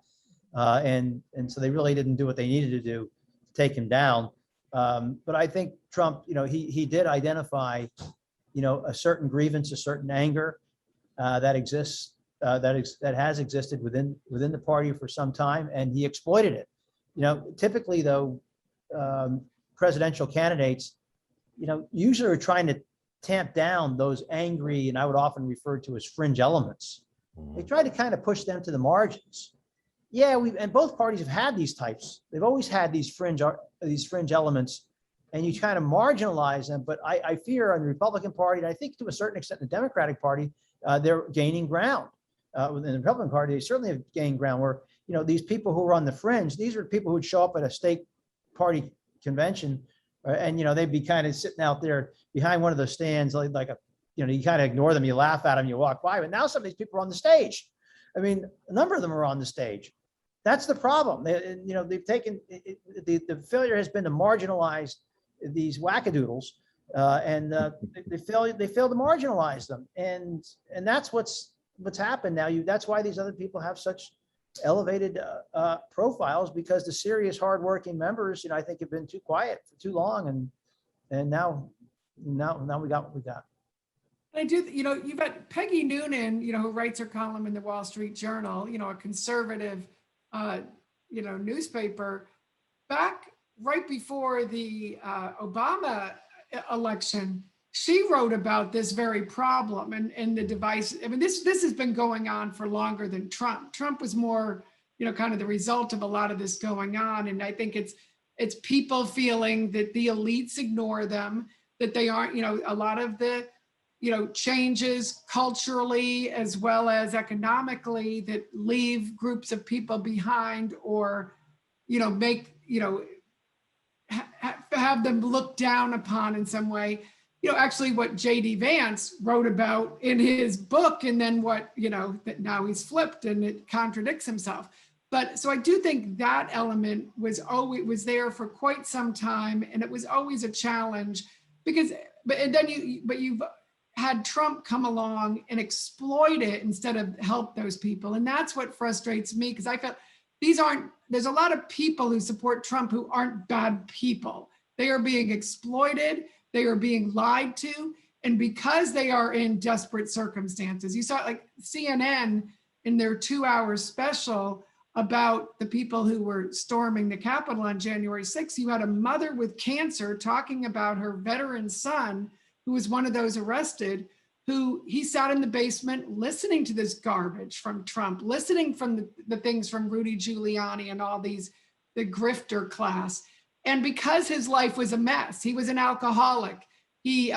E: And so they really didn't do what they needed to do to take him down. But I think Trump, he did identify, a certain grievance, a certain anger that exists, that has existed within the party for some time, and he exploited it. Typically though, presidential candidates, usually are trying to tamp down those angry, and I would often refer to as fringe elements. They try to kind of push them to the margins. Yeah, and both parties have had these types. They've always had these fringe elements, and you kind of marginalize them. But I fear on the Republican Party, and I think to a certain extent the Democratic Party, they're gaining ground. Within the Republican Party, they certainly have gained ground where, these people who are on the fringe, these are people who would show up at a state party convention and, they'd be kind of sitting out there behind one of those stands, like you kind of ignore them, you laugh at them, you walk by, but now some of these people are on the stage. I mean, a number of them are on the stage. That's the problem. They've taken, the failure has been to marginalize these wackadoodles and they fail to marginalize them. And that's what's happened now. That's why these other people have such elevated profiles, because the serious, hardworking members, I think have been too quiet for too long, and now we got what we got.
D: I do, you've got Peggy Noonan, who writes her column in the Wall Street Journal, a conservative, newspaper. Back right before the Obama election, she wrote about this very problem and the device. I mean, this has been going on for longer than Trump. Trump was more, kind of the result of a lot of this going on. And I think it's people feeling that the elites ignore them, that they aren't, a lot of the, changes culturally as well as economically that leave groups of people behind or, make, have them looked down upon in some way. Actually what J.D. Vance wrote about in his book, and then what, that now he's flipped and it contradicts himself. But so I do think that element was there for quite some time, and it was always a challenge because, but you've had Trump come along and exploit it instead of help those people. And that's what frustrates me, because I felt there's a lot of people who support Trump who aren't bad people. They are being exploited. They are being lied to. And because they are in desperate circumstances, you saw like CNN in their 2-hour special about the people who were storming the Capitol on January 6th. You had a mother with cancer talking about her veteran son, who was one of those arrested, who he sat in the basement listening to this garbage from Trump, listening from the things from Rudy Giuliani and all these, the grifter class. And because his life was a mess, he was an alcoholic. He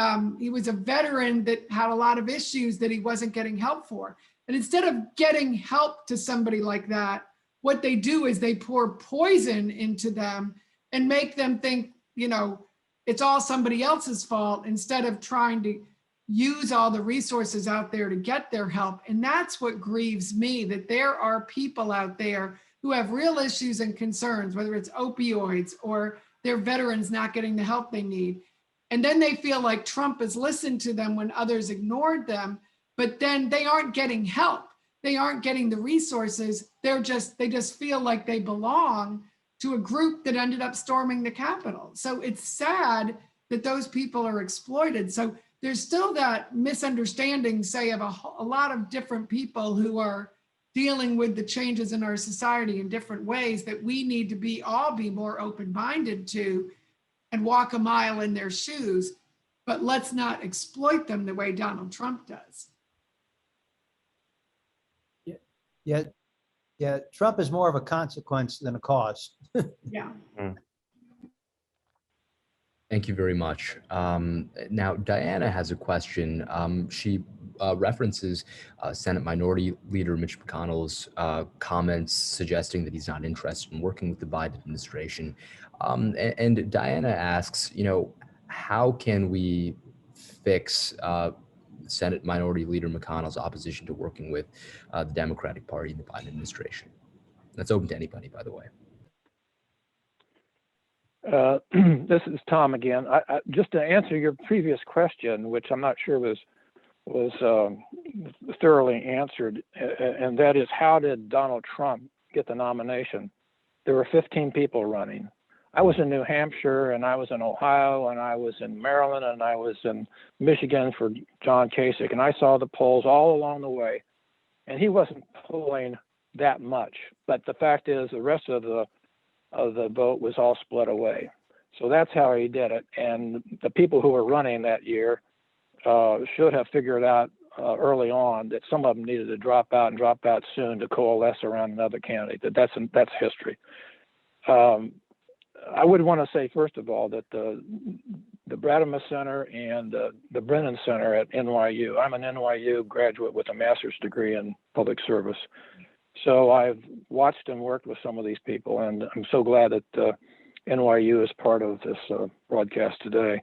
D: was a veteran that had a lot of issues that he wasn't getting help for. And instead of getting help to somebody like that, what they do is they pour poison into them and make them think, you know, it's all somebody else's fault, instead of trying to use all the resources out there to get their help. And that's what grieves me, that there are people out there who have real issues and concerns, whether it's opioids or their veterans not getting the help they need. And then they feel like Trump has listened to them when others ignored them, but then they aren't getting help. They aren't getting the resources. They just feel like they belong to a group that ended up storming the Capitol. So it's sad that those people are exploited. So there's still that misunderstanding, say, of a lot of different people who are dealing with the changes in our society in different ways that we need to all be more open-minded to and walk a mile in their shoes, but let's not exploit them the way Donald Trump does.
E: Yeah, Trump is more of a consequence than a cause.
D: Yeah.
A: Thank you very much. Now, Diana has a question. She references Senate Minority Leader Mitch McConnell's comments suggesting that he's not interested in working with the Biden administration. And Diana asks, you know, how can we fix Senate Minority Leader McConnell's opposition to working with the Democratic Party and the Biden administration? That's open to anybody, by the way.
F: This is Tom again. Just to answer your previous question, which I'm not sure was thoroughly answered, and that is, how did Donald Trump get the nomination? There were 15 people running. I was in New Hampshire, and I was in Ohio, and I was in Maryland, and I was in Michigan for John Kasich, and I saw the polls all along the way, and he wasn't polling that much. But the fact is, the rest of the vote was all split away. So that's how he did it. And the people who were running that year should have figured out early on that some of them needed to drop out, and drop out soon, to coalesce around another candidate. That's history. I would want to say, first of all, that the Brademas Center and the Brennan Center at NYU, I'm an NYU graduate with a master's degree in public service. So I've watched and worked with some of these people, and I'm so glad that NYU is part of this broadcast today.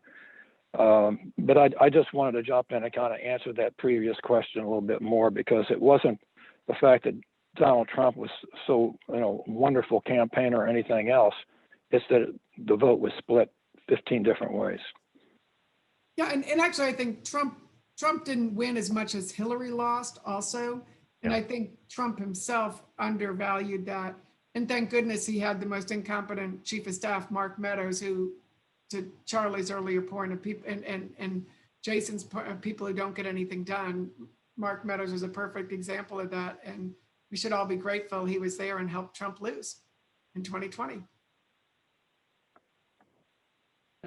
F: But I just wanted to jump in and kind of answer that previous question a little bit more, because it wasn't the fact that Donald Trump was so, wonderful campaigner or anything else. It's that the vote was split 15 different ways.
D: Yeah, and actually, I think Trump didn't win as much as Hillary lost also. And I think Trump himself undervalued that. And thank goodness he had the most incompetent chief of staff, Mark Meadows, who, to Charlie's earlier point of people and Jason's point of people who don't get anything done, Mark Meadows was a perfect example of that. And we should all be grateful he was there and helped Trump lose in 2020.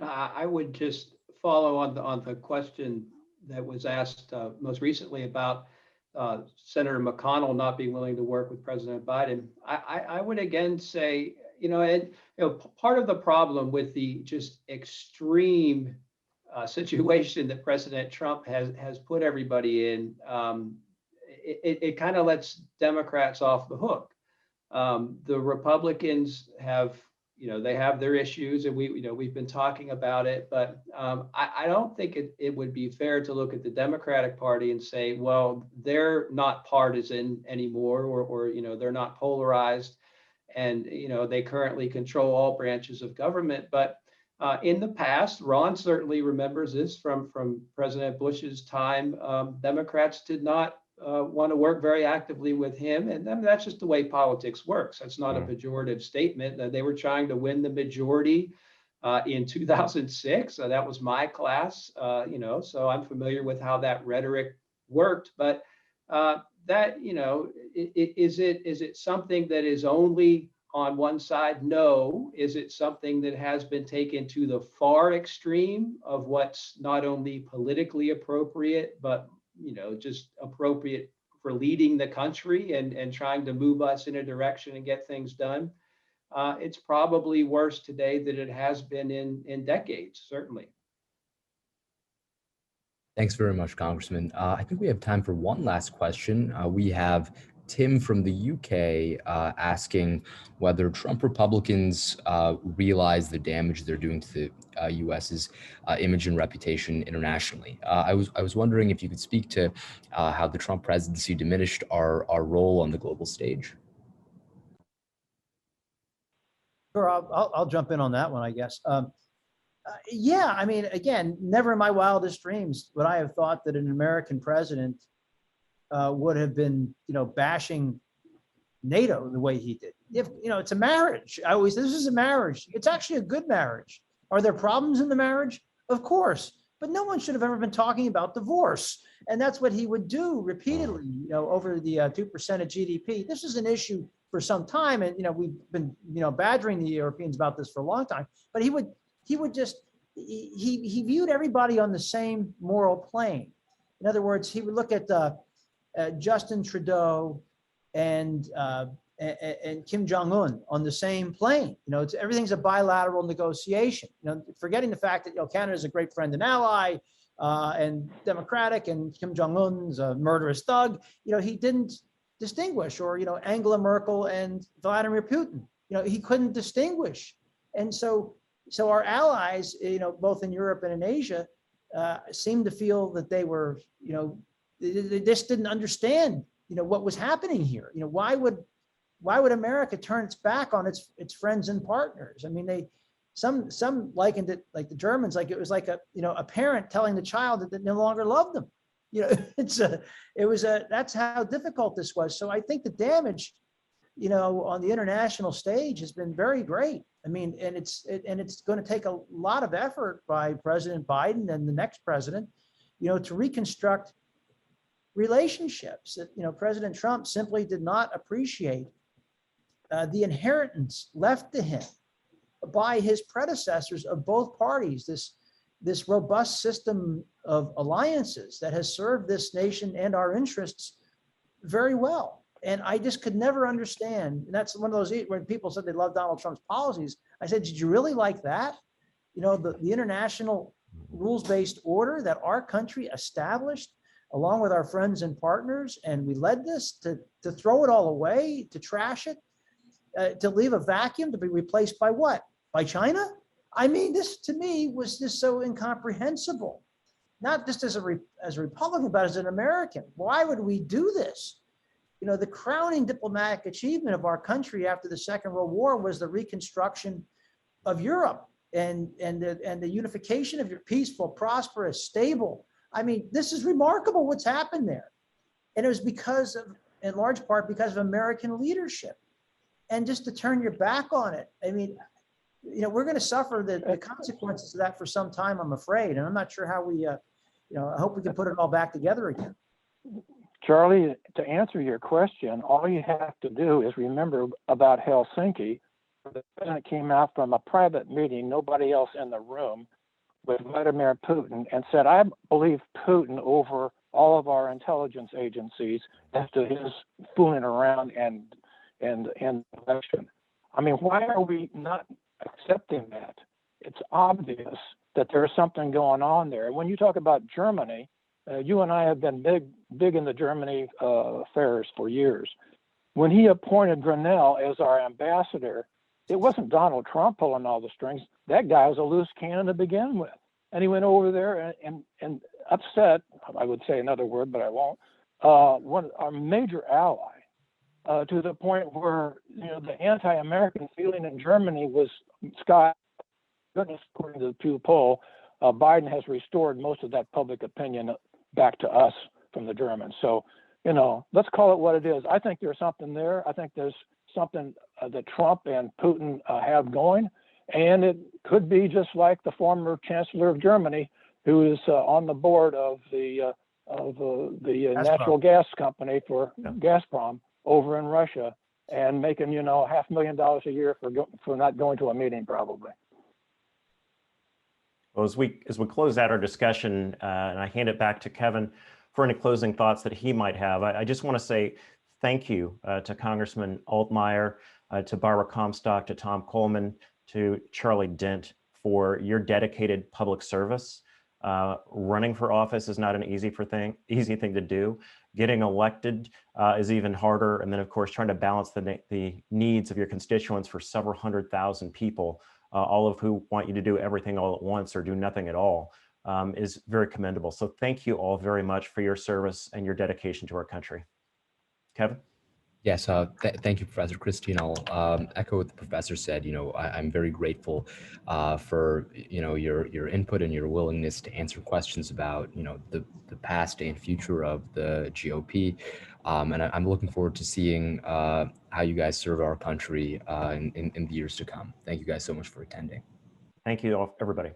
C: I would just follow on the question that was asked most recently about Senator McConnell not being willing to work with President Biden. I would again say, part of the problem with the just extreme situation that President Trump has put everybody in, it kind of lets Democrats off the hook. The Republicans have, they have their issues, and we've been talking about it, but I don't think it would be fair to look at the Democratic Party and say, well, they're not partisan anymore, or they're not polarized, and they currently control all branches of government. But in the past, Ron certainly remembers this from President Bush's time. Democrats did not want to work very actively with him, and that's just the way politics works. That's not a pejorative statement. They were trying to win the majority in 2006. That was my class, so I'm familiar with how that rhetoric worked. But that, is it something that is only on one side? No. Is it something that has been taken to the far extreme of what's not only politically appropriate, but just appropriate for leading the country and trying to move us in a direction and get things done? It's probably worse today than it has been in decades, certainly.
A: Thanks very much, Congressman. I think we have time for one last question. We have Tim from the UK asking whether Trump Republicans realize the damage they're doing to the US's image and reputation internationally. I was wondering if you could speak to how the Trump presidency diminished our role on the global stage.
E: Sure, I'll jump in on that one, I guess. Yeah, I mean, again, never in my wildest dreams would I have thought that an American president would have been, bashing NATO the way he did. If it's a marriage, this is a marriage. It's actually a good marriage. Are there problems in the marriage? Of course, but no one should have ever been talking about divorce, and that's what he would do repeatedly. Over the 2% of GDP. This is an issue for some time, and we've been badgering the Europeans about this for a long time. But he would just he viewed everybody on the same moral plane. In other words, he would look at Justin Trudeau and Kim Jong-un on the same plane. Everything's a bilateral negotiation. Forgetting the fact that Canada is a great friend and ally, and democratic, and Kim Jong-un's a murderous thug. He didn't distinguish, or Angela Merkel and Vladimir Putin. He couldn't distinguish, and so our allies, both in Europe and in Asia, seemed to feel that they were, they just didn't understand, what was happening here. Why would America turn its back on its friends and partners? I mean, some likened it, like the Germans, like it was like a parent telling the child that they no longer loved them. That's how difficult this was. So I think the damage, on the international stage has been very great. I mean, and it's going to take a lot of effort by President Biden and the next president, to reconstruct relationships that, President Trump simply did not appreciate the inheritance left to him by his predecessors of both parties, this robust system of alliances that has served this nation and our interests very well. And I just could never understand. And that's one of those, when people said they love Donald Trump's policies, I said, did you really like that? The international rules-based order that our country established along with our friends and partners, and we led this to throw it all away, to trash it, to leave a vacuum, to be replaced by what? By China? I mean, this to me was just so incomprehensible, not just as a Republican, but as an American. Why would we do this? The crowning diplomatic achievement of our country after the Second World War was the reconstruction of Europe and the unification of your peaceful, prosperous, stable. I mean, this is remarkable what's happened there. And it was in large part because of American leadership. And just to turn your back on it, I mean, we're going to suffer the consequences of that for some time, I'm afraid. And I'm not sure how we, I hope we can put it all back together again.
F: Charlie, to answer your question, all you have to do is remember about Helsinki. The president came out from a private meeting, nobody else in the room, with Vladimir Putin, and said, I believe Putin over all of our intelligence agencies as to his fooling around and election. I mean, why are we not accepting that? It's obvious that there's something going on there. When you talk about Germany, you and I have been big in the Germany affairs for years. When he appointed Grenell as our ambassador, it wasn't Donald Trump pulling all the strings. That guy was a loose cannon to begin with. And he went over there and upset, I would say another word, but I won't, our major ally, to the point where the anti-American feeling in Germany was sky. Goodness, according to the Pew poll, Biden has restored most of that public opinion back to us from the Germans. So, let's call it what it is. I think there's something there. I think there's something that Trump and Putin have going. And it could be just like the former chancellor of Germany, who is on the board of the the
E: Gazprom.
F: natural gas company for
B: Yeah.
F: Gazprom over in Russia, and making, you know, $500,000 a year for not going to a meeting, probably.
B: Well, as we close out our discussion, and I hand it back to Kevin for any closing thoughts that he might have, I just want to say thank you to Congressman Altmaier, to Barbara Comstock, to Tom Coleman, to Charlie Dent for your dedicated public service. Running for office is not an easy thing to do. Getting elected is even harder. And then, of course, trying to balance the needs of your constituents for several 100,000 people, all of who want you to do everything all at once or do nothing at all, is very commendable. So thank you all very much for your service and your dedication to our country. Kevin?
A: Yes, thank you, Professor Christie. And I'll echo what the professor said. You know, I'm very grateful for, you know, your input and your willingness to answer questions about, you know, the past and future of the GOP. And I'm looking forward to seeing how you guys serve our country in the years to come. Thank you guys so much for attending.
B: Thank you all, everybody.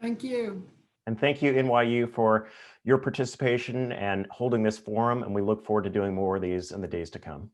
D: Thank you.
B: And thank you, NYU, for your participation and holding this forum. And we look forward to doing more of these in the days to come.